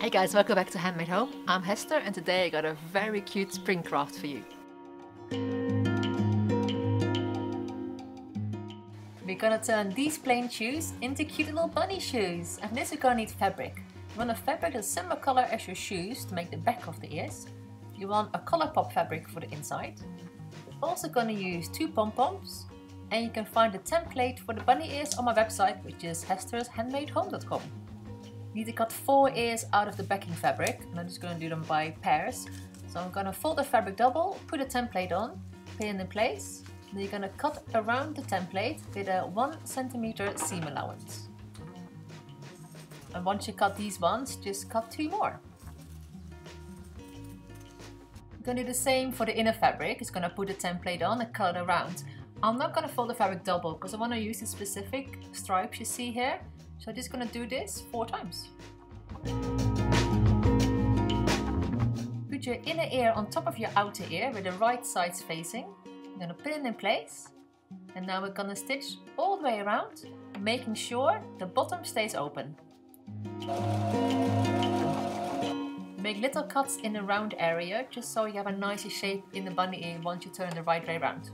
Hey guys, welcome back to Handmade Home. I'm Hester and today I got a very cute spring craft for you. We're gonna turn these plain shoes into cute little bunny shoes. And for this we're gonna need fabric. You want a fabric that's similar color as your shoes to make the back of the ears. You want a color pop fabric for the inside. We're also gonna use 2 pom-poms. And you can find the template for the bunny ears on my website, which is hestershandmadehome.com. You need to cut 4 ears out of the backing fabric, and I'm just going to do them by pairs. So I'm going to fold the fabric double, put a template on, pin it in place. Then you're going to cut around the template with a 1 cm seam allowance. And once you cut these ones, just cut 2 more. I'm going to do the same for the inner fabric. It's going to put a template on and cut it around. I'm not going to fold the fabric double because I want to use the specific stripes you see here. So I'm just going to do this 4 times. Put your inner ear on top of your outer ear with the right sides facing. I'm going to pin it in place. And now we're going to stitch all the way around, making sure the bottom stays open. Make little cuts in the round area just so you have a nicer shape in the bunny ear once you turn the right way around.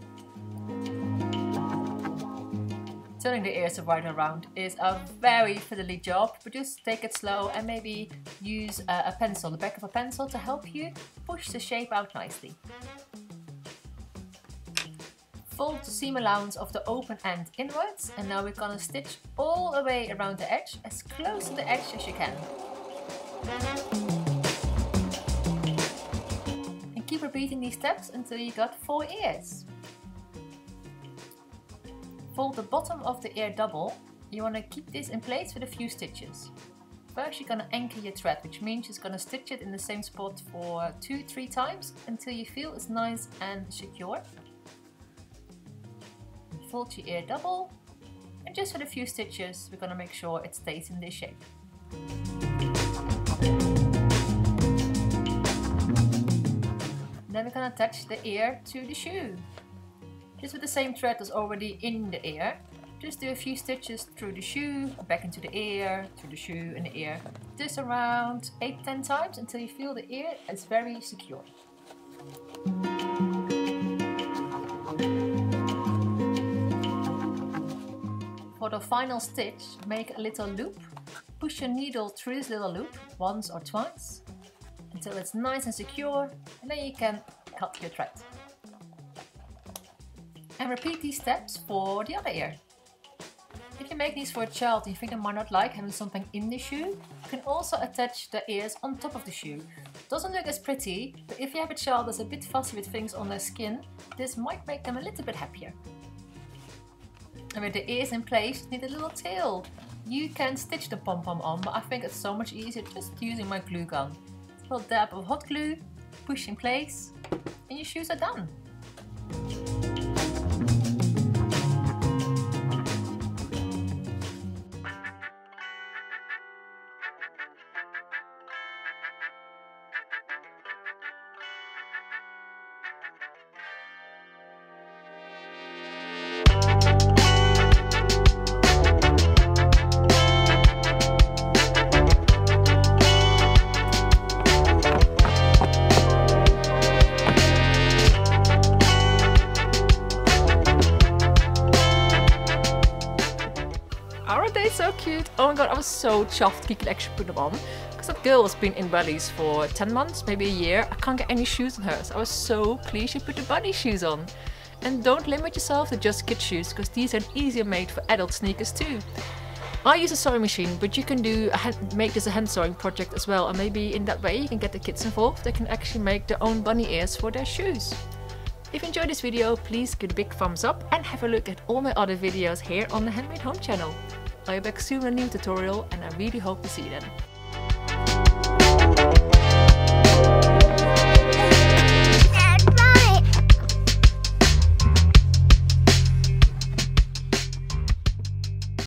Turning the ears right around is a very fiddly job, but just take it slow and maybe use a pencil, the back of a pencil, to help you push the shape out nicely. Fold the seam allowance of the open end inwards, and now we're going to stitch all the way around the edge, as close to the edge as you can. And keep repeating these steps until you got 4 ears. Fold the bottom of the ear double. You want to keep this in place with a few stitches. First you're going to anchor your thread, which means you're going to stitch it in the same spot for 2-3 times until you feel it's nice and secure. Fold your ear double, and just with a few stitches we're going to make sure it stays in this shape. Then we're going to attach the ear to the shoe. Just with the same thread that's already in the ear, just do a few stitches through the shoe, back into the ear, through the shoe and the ear. Just around 8-10 times until you feel the ear is very secure. For the final stitch, make a little loop. Push your needle through this little loop once or twice until it's nice and secure, and then you can cut your thread. And repeat these steps for the other ear. If you make these for a child and you think they might not like having something in the shoe, you can also attach the ears on top of the shoe. Doesn't look as pretty, but if you have a child that's a bit fussy with things on their skin, this might make them a little bit happier. And with the ears in place, you need a little tail. You can stitch the pom-pom on, but I think it's so much easier just using my glue gun. A little dab of hot glue, push in place, and your shoes are done. Aren't they so cute? Oh my god, I was so chuffed Kiki actually put them on. Because that girl has been in bunnies for 10 months, maybe a year. I can't get any shoes on her, so I was so pleased she put the bunny shoes on. And don't limit yourself to just kid shoes, because these are easier made for adult sneakers too. I use a sewing machine, but you can make this a hand sewing project as well, and maybe in that way you can get the kids involved. They can actually make their own bunny ears for their shoes. If you enjoyed this video, please give it a big thumbs up and have a look at all my other videos here on the Handmade Home channel. I'll be back soon with a new tutorial, and I really hope to see you then.